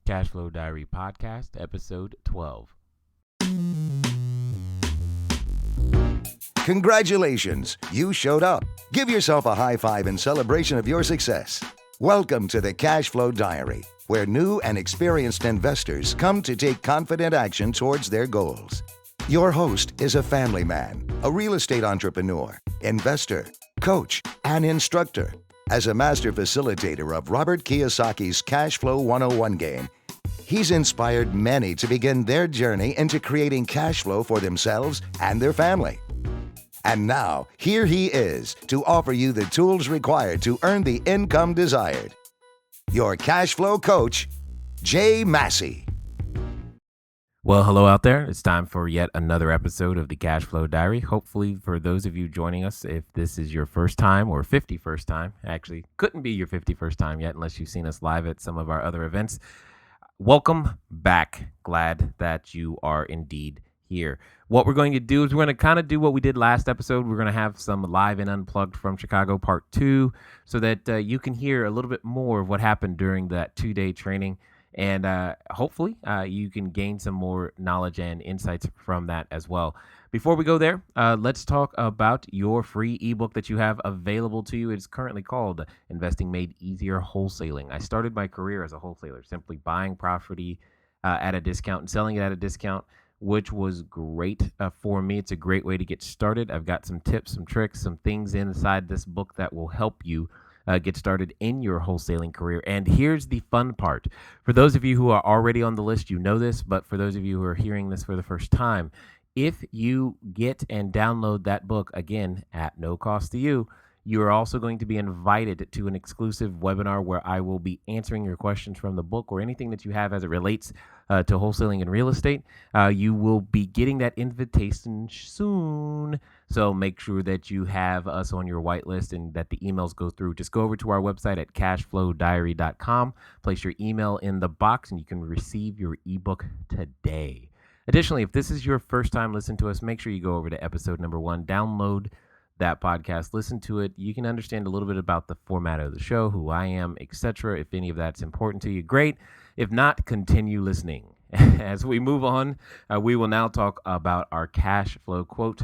Cash Flow Diary Podcast, Episode 12. Congratulations, you showed up. Give yourself a high five in celebration of your success. Welcome to the Cash Flow Diary, where new and experienced investors come to take confident action towards their goals. Your host is a family man, a real estate entrepreneur, investor, coach, and instructor. As a master facilitator of Robert Kiyosaki's Cash Flow 101 game, he's inspired many to begin their journey into creating cash flow for themselves and their family. And now, here he is to offer you the tools required to earn the income desired. Your cash flow coach, Jay Massey. Well, hello out there. It's time for yet another episode of the Cash Flow Diary. Hopefully, for those of you joining us, if this is your first time or 51st time, actually couldn't be your 51st time yet unless you've seen us live at some of our other events. Welcome back. Glad that you are indeed here. What we're going to do is we're going to kind of do what we did last episode. We're going to have some live and unplugged from Chicago Part 2 so that you can hear a little bit more of what happened during that 2-day training. And hopefully you can gain some more knowledge and insights from that as well. Before we go there, let's talk about your free ebook that you have available to you. It's currently called Investing Made Easier Wholesaling. I started my career as a wholesaler, simply buying property at a discount and selling it at a discount, which was great for me. It's a great way to get started. I've got some tips, some tricks, some things inside this book that will help you get started in your wholesaling career. And here's the fun part. For those of you who are already on the list, you know this, but for those of you who are hearing this for the first time, if you get and download that book, again, at no cost to you, you are also going to be invited to an exclusive webinar where I will be answering your questions from the book or anything that you have as it relates to wholesaling and real estate. You will be getting that invitation soon. So make sure that you have us on your whitelist and that the emails go through. Just go over to our website at cashflowdiary.com, place your email in the box, and you can receive your ebook today. Additionally, if this is your first time listening to us, make sure you go over to episode number 1, download that podcast, listen to it. You can understand a little bit about the format of the show, who I am, etc. If any of that's important to you, great. If not, continue listening. As we move on, we will now talk about our cash flow quote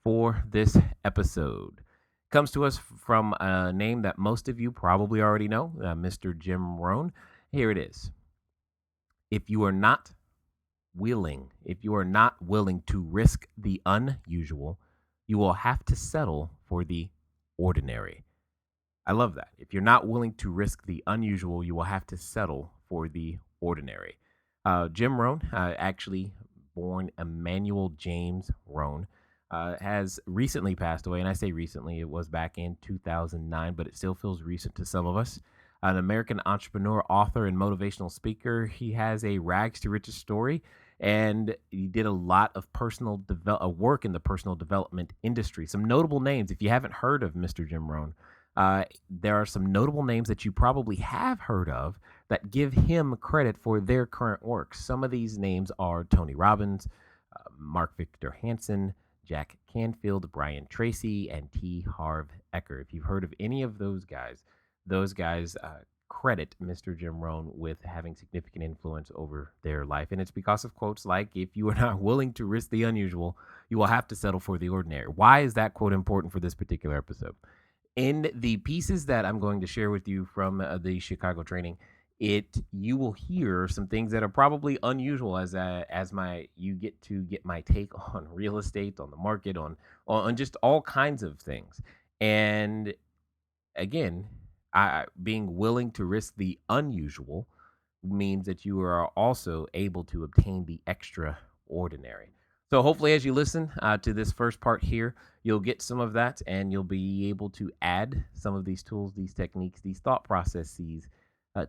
for this episode. Comes to us from a name that most of you probably already know, Mr. Jim Rohn. Here it is. If you are not willing to risk the unusual, you will have to settle for the ordinary. I love that. If you're not willing to risk the unusual, you will have to settle for the ordinary. Jim Rohn, actually born Emmanuel James Rohn, has recently passed away. And I say recently, it was back in 2009, but it still feels recent to some of us. An American entrepreneur, author, and motivational speaker. He has a rags to riches story. And he did a lot of personal work in the personal development industry. Some notable names, if you haven't heard of Mr. Jim Rohn, there are some notable names that you probably have heard of that give him credit for their current work. Some of these names are Tony Robbins, Mark Victor Hansen, Jack Canfield, Brian Tracy, and T. Harv Eker. If you've heard of any of those guys credit Mr. Jim Rohn with having significant influence over their life. And it's because of quotes like, if you are not willing to risk the unusual, you will have to settle for the ordinary. Why is that quote important for this particular episode? In the pieces that I'm going to share with you from the Chicago training, you will hear some things that are probably unusual as you get to get my take on real estate, on the market, on just all kinds of things. And again, being willing to risk the unusual means that you are also able to obtain the extraordinary. So hopefully as you listen to this first part here, you'll get some of that and you'll be able to add some of these tools, these techniques, these thought processes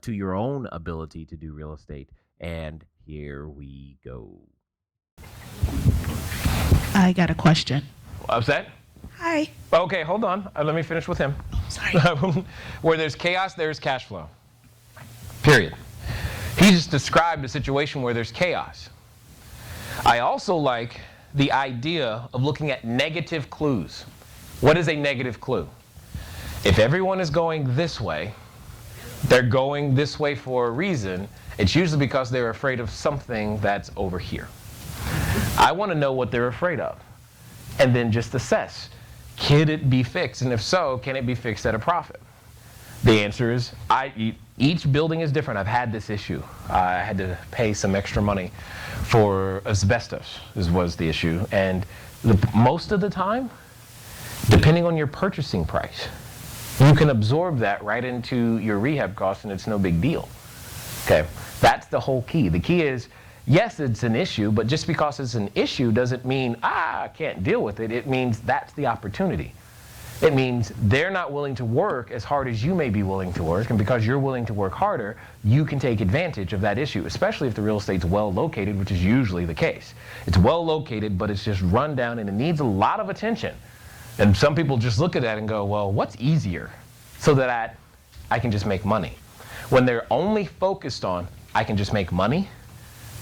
to your own ability to do real estate. And here we go. I got a question. What's that? Hi. Okay, hold on. Let me finish with him. Sorry. Where there's chaos, there's cash flow. Period. He just described a situation where there's chaos. I also like the idea of looking at negative clues. What is a negative clue? If everyone is going this way, they're going this way for a reason, It's usually because they're afraid of something that's over here. I want to know what they're afraid of, and then just assess, can it be fixed? And if so, can it be fixed at a profit? The answer is, each building is different. I've had this issue. I had to pay some extra money for asbestos, was the issue. And most of the time, depending on your purchasing price, you can absorb that right into your rehab costs and it's no big deal. Okay, that's the whole key. The key is, yes, it's an issue, but just because it's an issue doesn't mean, I can't deal with it. It means that's the opportunity. It means they're not willing to work as hard as you may be willing to work, and because you're willing to work harder, you can take advantage of that issue, especially if the real estate's well located, which is usually the case. It's well located, but it's just run down and it needs a lot of attention. And some people just look at that and go, well, what's easier so that I can just make money? When they're only focused on, I can just make money,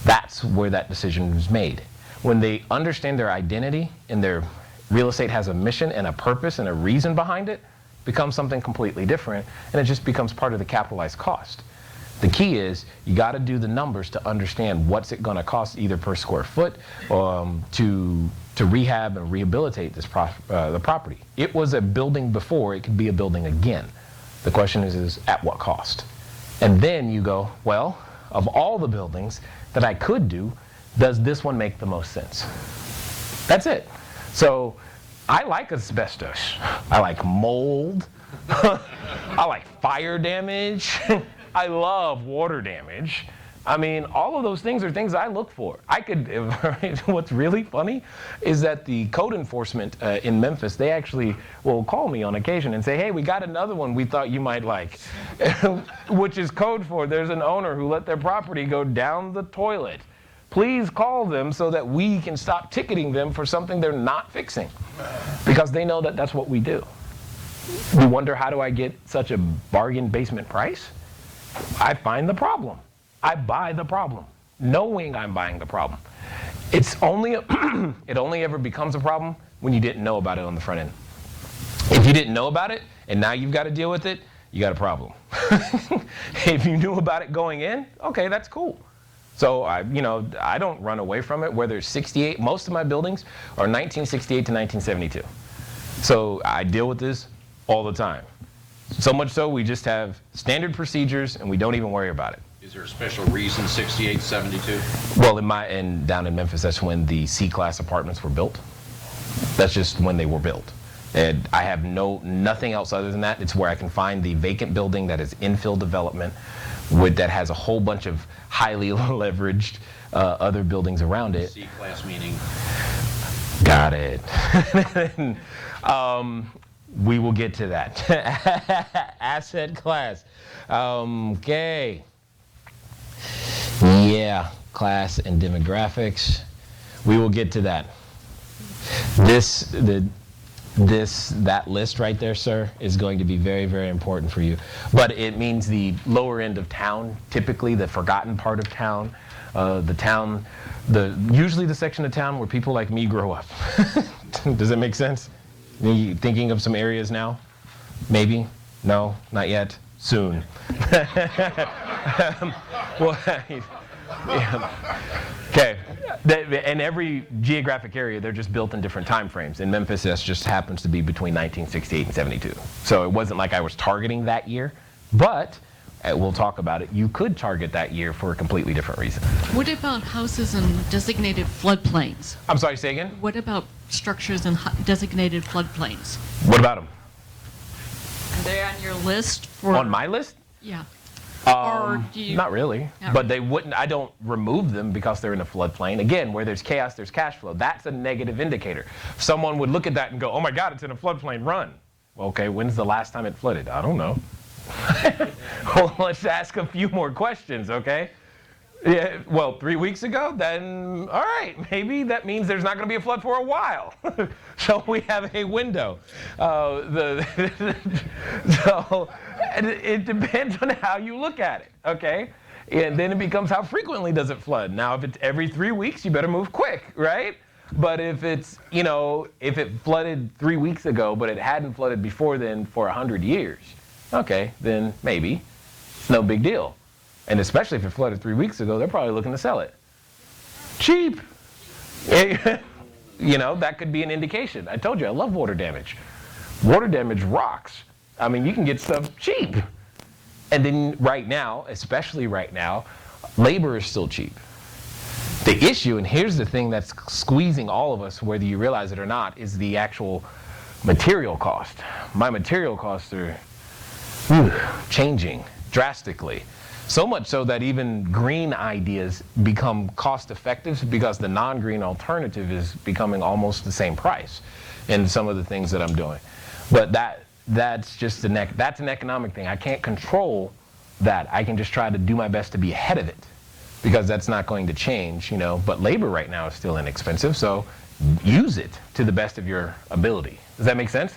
that's where that decision is made. When they understand their identity and their real estate has a mission and a purpose and a reason behind it, becomes something completely different, and it just becomes part of the capitalized cost. The key is you got to do the numbers to understand what's it going to cost either per square foot to rehab and rehabilitate this the property. It was a building before, it could be a building again. The question is at what cost? And then you go, well, of all the buildings that I could do, does this one make the most sense? That's it. So I like asbestos. I like mold. I like fire damage. I love water damage. I mean, all of those things are things I look for. What's really funny is that the code enforcement in Memphis, they actually will call me on occasion and say, hey, we got another one we thought you might like, which is code for there's an owner who let their property go down the toilet. Please call them so that we can stop ticketing them for something they're not fixing, because they know that that's what we do. You wonder, how do I get such a bargain basement price? I find the problem. I buy the problem, knowing I'm buying the problem. It only ever becomes a problem when you didn't know about it on the front end. If you didn't know about it and now you've got to deal with it, you got a problem. If you knew about it going in, okay, that's cool. So I don't run away from it. Whether it's 68, most of my buildings are 1968 to 1972. So I deal with this all the time. So much so we just have standard procedures and we don't even worry about it. Is there a special reason 68, 72? Well, down in Memphis, that's when the C-class apartments were built. That's just when they were built. And I have nothing else other than that. It's where I can find the vacant building that is infill development that has a whole bunch of highly leveraged other buildings around it. C-class meaning? Got it. We will get to that. Asset class. Okay. Yeah, class and demographics. We will get to that. That list right there, sir, is going to be very, very important for you. But it means the lower end of town, typically the forgotten part of town, usually the section of town where people like me grow up. Does that make sense? You thinking of some areas now? Maybe? No, not yet. Soon. Well, yeah. Okay. In every geographic area, they're just built in different time frames. In Memphis, this just happens to be between 1968 and 72. So it wasn't like I was targeting that year, but we'll talk about it. You could target that year for a completely different reason. What about houses in designated floodplains? I'm sorry, say again? What about structures in designated floodplains? What about them? Are they on your list? On my list? Yeah. Or do you... Not really. But they wouldn't. I don't remove them because they're in a floodplain. Again, where there's chaos, there's cash flow. That's a negative indicator. Someone would look at that and go, oh my God, it's in a floodplain, run. Well, okay, when's the last time it flooded? I don't know. Well, let's ask a few more questions, okay? Yeah, well, 3 weeks ago, then, all right, maybe that means there's not going to be a flood for a while. So we have a window. So it depends on how you look at it, okay? And then it becomes how frequently does it flood. Now, if it's every 3 weeks, you better move quick, right? But if it's, if it flooded 3 weeks ago, but it hadn't flooded before then for 100 years, okay, then maybe. It's no big deal. And especially if it flooded 3 weeks ago, they're probably looking to sell it. Cheap. That could be an indication. I told you, I love water damage. Water damage rocks. I mean, you can get stuff cheap. And then right now, especially right now, labor is still cheap. The issue, and here's the thing that's squeezing all of us, whether you realize it or not, is the actual material cost. My material costs are changing drastically. So much so that even green ideas become cost effective because the non-green alternative is becoming almost the same price in some of the things that I'm doing. But that's just that's an economic thing. I can't control that. I can just try to do my best to be ahead of it because that's not going to change, But labor right now is still inexpensive, so use it to the best of your ability. Does that make sense?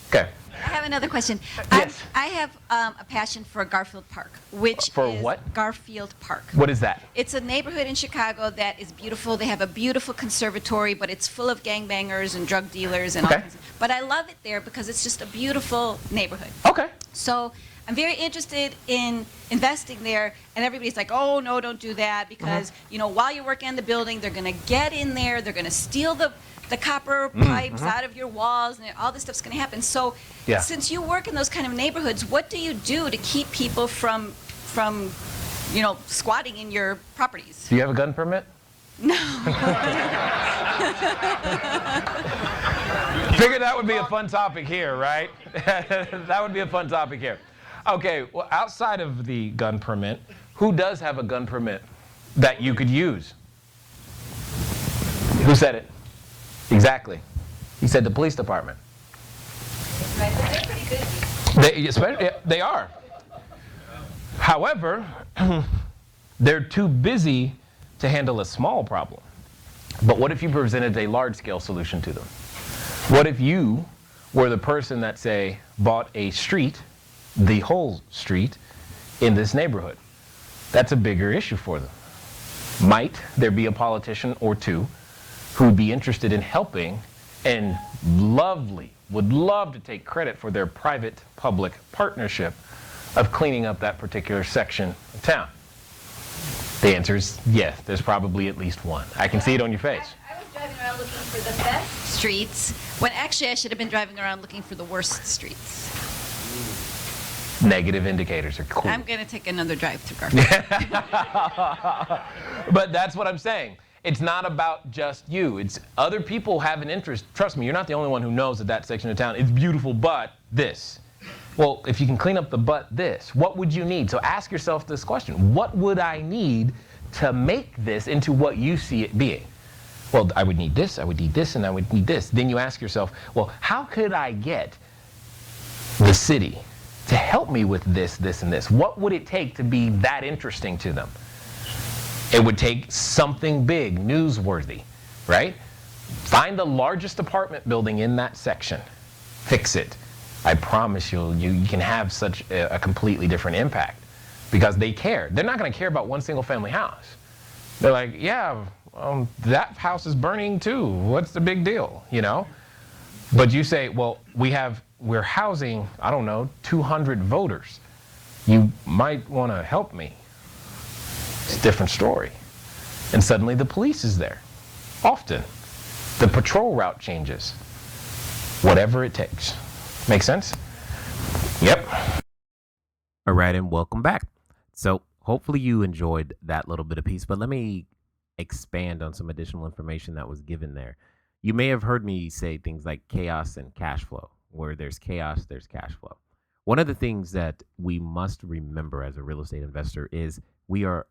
Okay. I have another question. Yes. I have a passion for Garfield Park, which For is what? Garfield Park. What is that? It's a neighborhood in Chicago that is beautiful. They have a beautiful conservatory, but it's full of gangbangers and drug dealers and all Okay. kinds of. But I love it there because it's just a beautiful neighborhood. Okay. So I'm very interested in investing there, and everybody's like, "Oh no, don't do that," because while you're working on the building, they're going to get in there, they're going to steal the copper pipes out of your walls, and all this stuff's going to happen. So, Yeah. since you work in those kind of neighborhoods, what do you do to keep people from squatting in your properties? Do you have a gun permit? No. Figured that would be a fun topic here, right? That would be a fun topic here. Okay, well, outside of the gun permit, who does have a gun permit that you could use? Who said it? Exactly. He said the police department. Right, but they're pretty good. They are. However, they're too busy to handle a small problem. But what if you presented a large-scale solution to them? What if you were the person that, say, bought a street, the whole street, in this neighborhood? That's a bigger issue for them. Might there be a politician or two who would be interested in helping and would love to take credit for their private-public partnership of cleaning up that particular section of town? The answer is yes, there's probably at least one. I can see it on your face. I was driving around looking for the best streets, when actually I should have been driving around looking for the worst streets. Negative indicators are cool. I'm going to take another drive through Garfield. But that's what I'm saying. It's not about just you. It's other people have an interest. Trust me, you're not the only one who knows that that section of town is beautiful, but this. Well, if you can clean up the but this, what would you need? So ask yourself this question. What would I need to make this into what you see it being? Well, I would need this, I would need this, and I would need this. Then you ask yourself, well, how could I get the city to help me with this, this, and this? What would it take to be that interesting to them? It would take something big, newsworthy, right? Find the largest apartment building in that section. Fix it. I promise you can have such a completely different impact because they care. They're not going to care about one single family house. They're like, yeah, that house is burning too. What's the big deal, But you say, well, we're housing, 200 voters. You might want to help me. It's a different story. And suddenly the police is there. Often. The patrol route changes. Whatever it takes. Make sense? Yep. All right, and welcome back. So hopefully you enjoyed that little bit of piece, but let me expand on some additional information that was given there. You may have heard me say things like chaos and cash flow. Where there's chaos, there's cash flow. One of the things that we must remember as a real estate investor is we are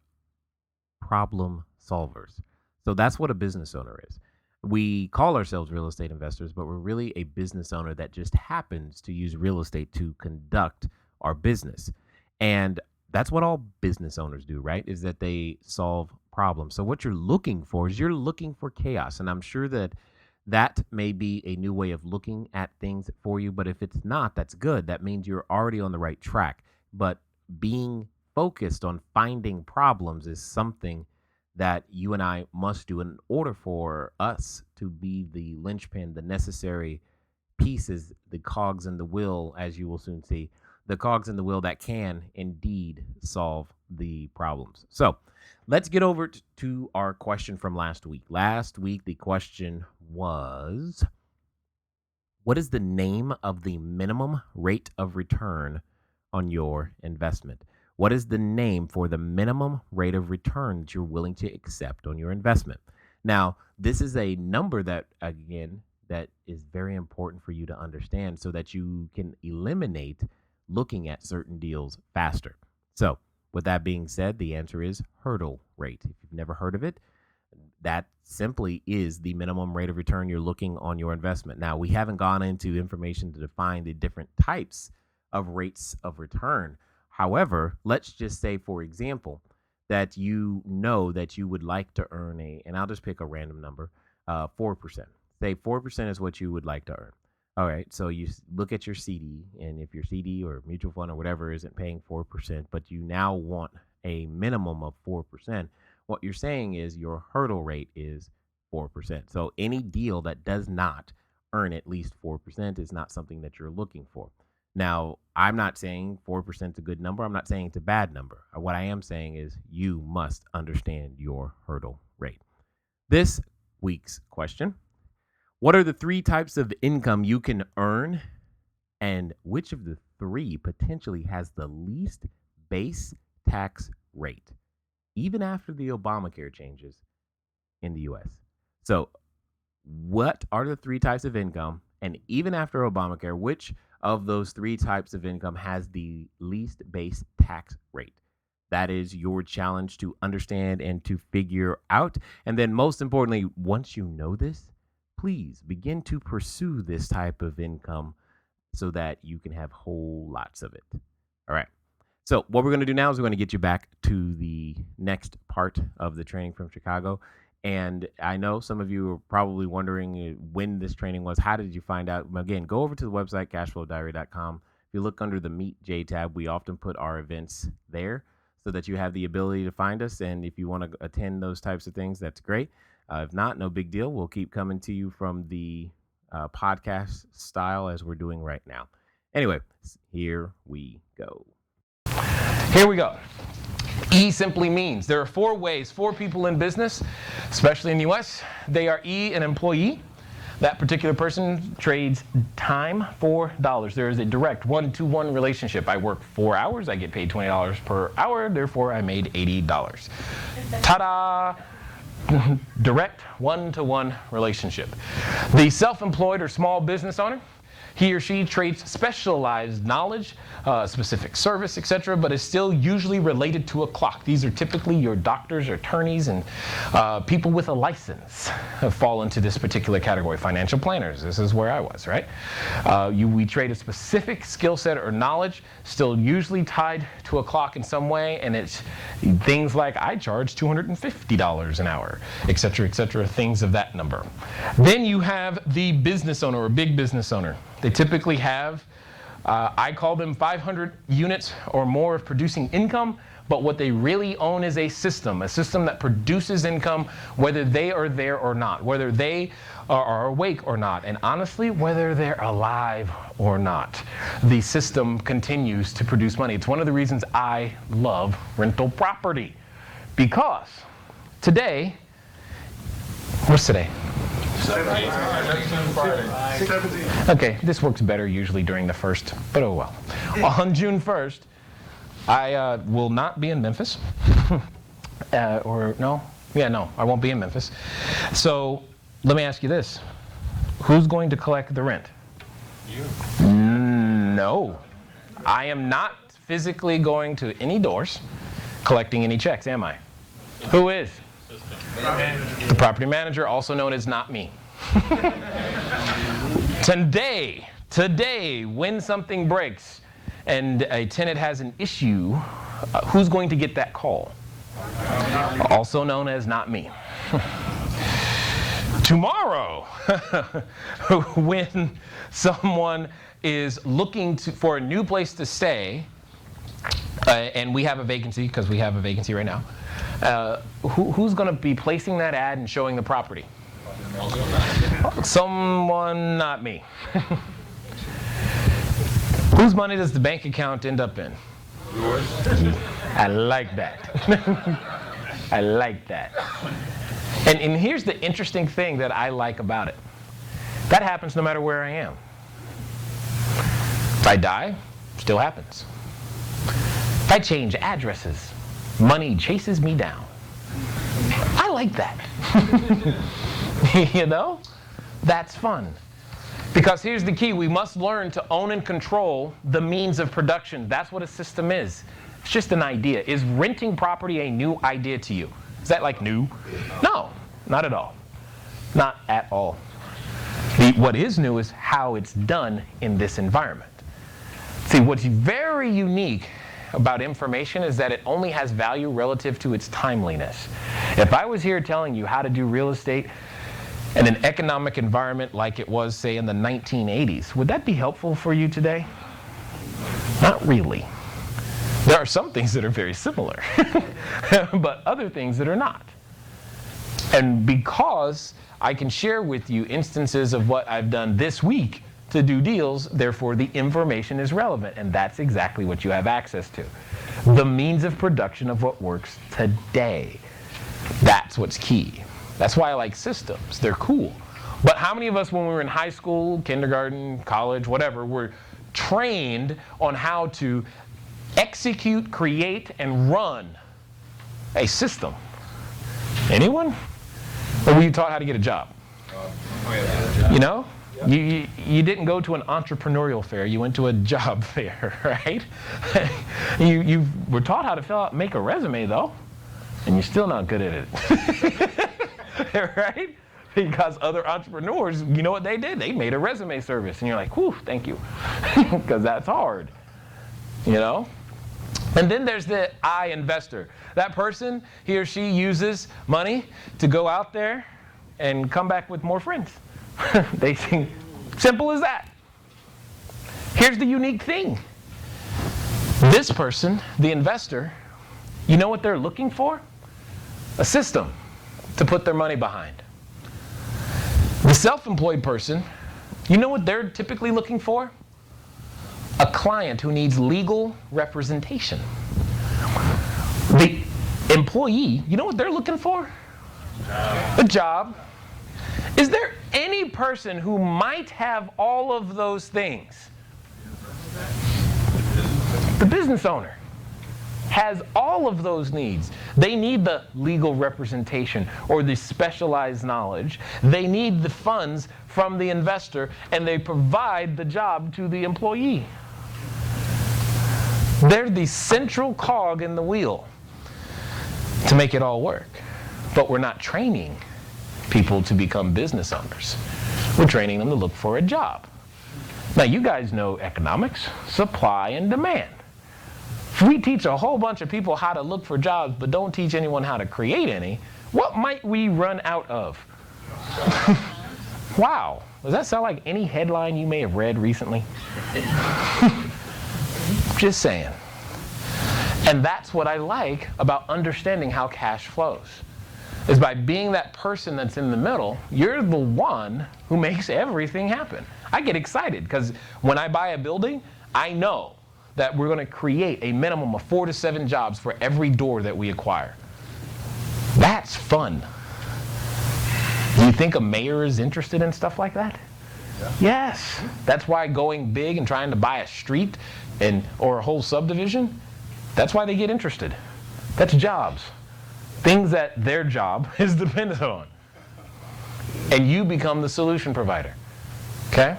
problem solvers. So that's what a business owner is. We call ourselves real estate investors, but we're really a business owner that just happens to use real estate to conduct our business. And that's what all business owners do, right? Is that they solve problems. So what you're looking for is you're looking for chaos. And I'm sure that may be a new way of looking at things for you. But if it's not, that's good. That means you're already on the right track. But being focused on finding problems is something that you and I must do in order for us to be the linchpin, the necessary pieces, the cogs in the wheel, as you will soon see, the cogs in the wheel that can indeed solve the problems. So let's get over to our question from last week. Last week, the question was, what is the name of the minimum rate of return on your investment? What is the name for the minimum rate of return that you're willing to accept on your investment? Now, this is a number that, again, that is very important for you to understand so that you can eliminate looking at certain deals faster. So, with that being said, the answer is hurdle rate. If you've never heard of it, that simply is the minimum rate of return you're looking on your investment. Now, we haven't gone into information to define the different types of rates of return. However, let's just say, for example, that you know that you would like to earn and I'll just pick a random number, 4%. Say 4% is what you would like to earn. All right, so you look at your CD, and if your CD or mutual fund or whatever isn't paying 4%, but you now want a minimum of 4%, what you're saying is your hurdle rate is 4%. So any deal that does not earn at least 4% is not something that you're looking for. Now, I'm not saying 4% is a good number. I'm not saying it's a bad number. What I am saying is you must understand your hurdle rate. This week's question: what are the 3 types of income you can earn, and which of the 3 potentially has the least base tax rate, even after the Obamacare changes in the U.S.? So what are the 3 types of income, and even after Obamacare, which of those 3 types of income has the least base tax rate? That is your challenge to understand and to figure out. And then most importantly, once you know this, please begin to pursue this type of income so that you can have whole lots of it. All right. So what we're going to do now is we're going to get you back to the next part of the training from Chicago. And I know some of you are probably wondering when this training was. How did you find out? Again, go over to the website, cashflowdiary.com. If you look under the Meet J tab, we often put our events there so that you have the ability to find us. And if you want to attend those types of things, that's great. If not, no big deal. We'll keep coming to you from the podcast style as we're doing right now. Anyway, here we go. Here we go. E simply means there are 4 ways, 4 people in business, especially in the U.S. They are E, an employee. That particular person trades time for dollars. There is a direct 1-to-1 relationship. I work 4 hours, I get paid $20 per hour, therefore I made $80. Ta-da! Direct 1-to-1 relationship. The self-employed or small business owner, he or she trades specialized knowledge, specific service, etc., but is still usually related to a clock. These are typically your doctors, attorneys, and people with a license fall into this particular category. Financial planners, this is where I was, right? We trade a specific skill set or knowledge, still usually tied to a clock in some way, and it's things like I charge $250 an hour, etc., things of that number. Then you have the business owner or big business owner. They typically have, I call them 500 units or more of producing income, but what they really own is a system that produces income whether they are there or not, whether they are awake or not, and honestly, whether they're alive or not. The system continues to produce money. It's one of the reasons I love rental property, because today, what's today? 17th. Okay, this works better usually during the 1st, but oh well. On June 1st, I will not be in Memphis. I won't be in Memphis. So let me ask you this. Who's going to collect the rent? You. No. I am not physically going to any doors collecting any checks, am I? Who is? The property manager, also known as not me. Today, when something breaks and a tenant has an issue, who's going to get that call? Also known as not me. Tomorrow, when someone is looking for a new place to stay, and we have a vacancy, because we have a vacancy right now, who's going to be placing that ad and showing the property? Someone, not me. Whose money does the bank account end up in? I like that. I like that. And here's the interesting thing that I like about it. That happens no matter where I am. If I die, still happens. If I change addresses, money chases me down. I like that. You know? That's fun. Because here's the key. We must learn to own and control the means of production. That's what a system is. It's just an idea. Is renting property a new idea to you? Is that like new? No, not at all. Not at all. What is new is how it's done in this environment. See, what's very unique about information is that it only has value relative to its timeliness. If I was here telling you how to do real estate in an economic environment like it was, say, in the 1980s, would that be helpful for you today? Not really. There are some things that are very similar, but other things that are not. And because I can share with you instances of what I've done this week to do deals, therefore the information is relevant, and that's exactly what you have access to. The means of production of what works today. That's what's key. That's why I like systems. They're cool. But how many of us, when we were in high school, kindergarten, college, whatever, were trained on how to execute, create, and run a system? Anyone? Or were you taught how to get a job? You know? You didn't go to an entrepreneurial fair. You went to a job fair, right? You were taught how to make a resume, though, and you're still not good at it. Right? Because other entrepreneurs, you know what they did? They made a resume service. And you're like, whew, thank you. Because that's hard. You know? And then there's the I investor. That person, he or she uses money to go out there and come back with more friends. They think, simple as that. Here's the unique thing. This person, the investor, you know what they're looking for? A system to put their money behind. The self-employed person, you know what they're typically looking for? A client who needs legal representation. The employee, you know what they're looking for? A job. Is there any person who might have all of those things? The business owner has all of those needs. They need the legal representation or the specialized knowledge. They need the funds from the investor, and they provide the job to the employee. They're the central cog in the wheel to make it all work. But we're not training people to become business owners. We're training them to look for a job. Now, you guys know economics, supply and demand. If we teach a whole bunch of people how to look for jobs but don't teach anyone how to create any, what might we run out of? Wow. Does that sound like any headline you may have read recently? Just saying. And that's what I like about understanding how cash flows. Is by being that person that's in the middle, you're the one who makes everything happen. I get excited because when I buy a building, I know that we're going to create a minimum of 4 to 7 jobs for every door that we acquire. That's fun. Do you think a mayor is interested in stuff like that? Yeah. Yes. That's why going big and trying to buy a street or a whole subdivision, that's why they get interested. That's jobs. Things that their job is dependent on. And you become the solution provider. Okay?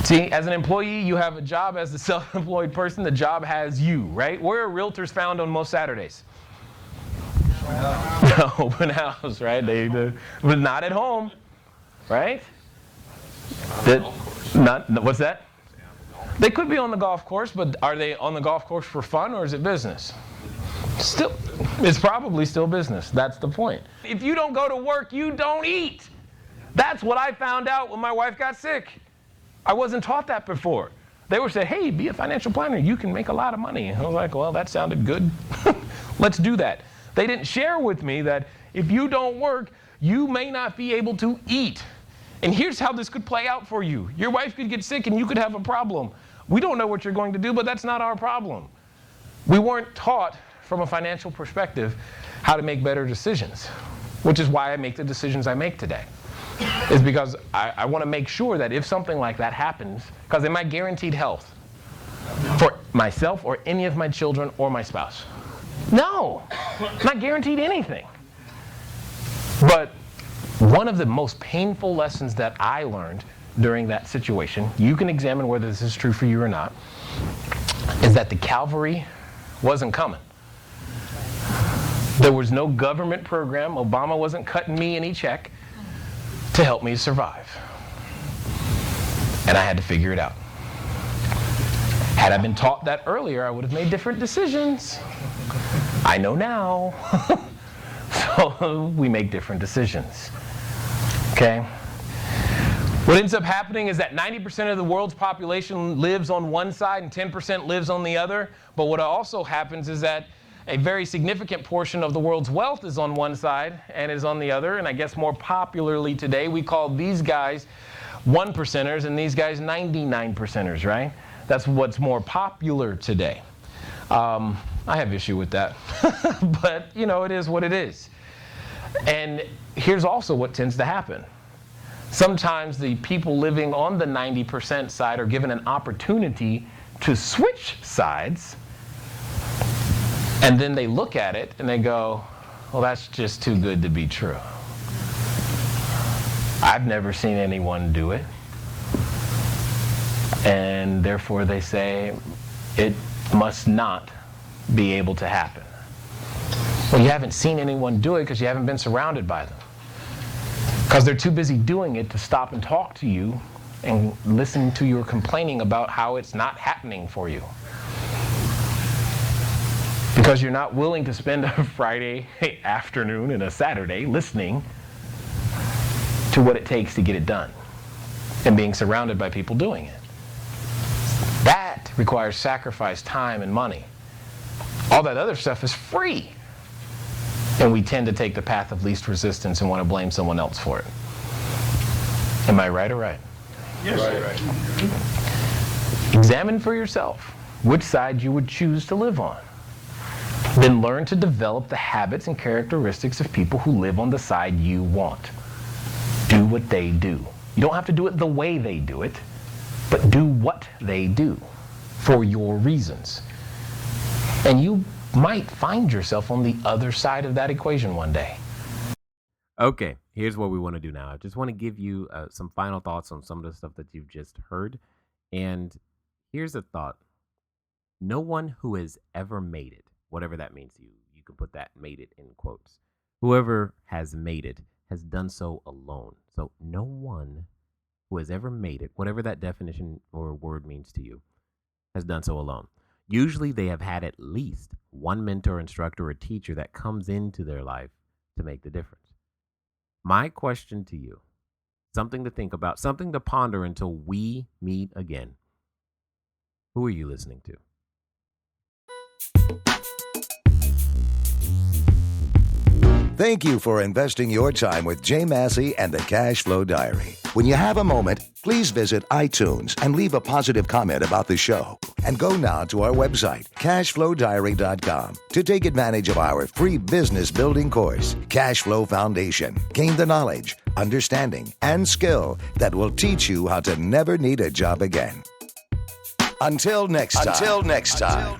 See, as an employee, you have a job. As the self-employed person, the job has you, right? Where are realtors found on most Saturdays? Open house, right? But not at home, right? What's that? They could be on the golf course, but are they on the golf course for fun or is it business? Still, it's probably still business. That's the point. If you don't go to work, you don't eat. That's what I found out when my wife got sick. I wasn't taught that before. They were saying, hey, be a financial planner. You can make a lot of money. And I was like, well, that sounded good. Let's do that. They didn't share with me that if you don't work, you may not be able to eat. And here's how this could play out for you. Your wife could get sick and you could have a problem. We don't know what you're going to do, but that's not our problem. We weren't taught from a financial perspective how to make better decisions, which is why I make the decisions I make today. Is because I want to make sure that if something like that happens, because am I guaranteed health for myself or any of my children or my spouse? No, not guaranteed anything. But one of the most painful lessons that I learned during that situation, you can examine whether this is true for you or not, is that the cavalry wasn't coming. There was no government program. Obama wasn't cutting me any check to help me survive. And I had to figure it out. Had I been taught that earlier, I would have made different decisions. I know now. So we make different decisions. Okay? What ends up happening is that 90% of the world's population lives on one side and 10% lives on the other. But what also happens is that a very significant portion of the world's wealth is on one side and is on the other. And I guess more popularly today, we call these guys 1%ers and these guys 99%ers, right? That's what's more popular today. I have issue with that. But, you know, it is what it is. And here's also what tends to happen. Sometimes the people living on the 90% side are given an opportunity to switch sides, and then they look at it and they go, well, that's just too good to be true. I've never seen anyone do it. And therefore they say, it must not be able to happen. Well, you haven't seen anyone do it because you haven't been surrounded by them. Because they're too busy doing it to stop and talk to you and listen to your complaining about how it's not happening for you. Because you're not willing to spend a Friday afternoon and a Saturday listening to what it takes to get it done and being surrounded by people doing it. That requires sacrifice, time, and money. All that other stuff is free. And we tend to take the path of least resistance and want to blame someone else for it. Am I right or right? Yes. Right. Examine for yourself which side you would choose to live on. Then learn to develop the habits and characteristics of people who live on the side you want. Do what they do. You don't have to do it the way they do it, but do what they do for your reasons. And you might find yourself on the other side of that equation one day. Okay, here's what we want to do now. I just want to give you some final thoughts on some of the stuff that you've just heard. And here's a thought. No one who has ever made it, whatever that means to you, you can put that made it in quotes. Whoever has made it has done so alone. So no one who has ever made it, whatever that definition or word means to you, has done so alone. Usually they have had at least one mentor, instructor, or teacher that comes into their life to make the difference. My question to you, something to think about, something to ponder until we meet again. Who are you listening to? Thank you for investing your time with Jay Massey and the Cash Flow Diary. When you have a moment, please visit iTunes and leave a positive comment about the show. And go now to our website, cashflowdiary.com, to take advantage of our free business building course, Cash Flow Foundation. Gain the knowledge, understanding, and skill that will teach you how to never need a job again. Until next time.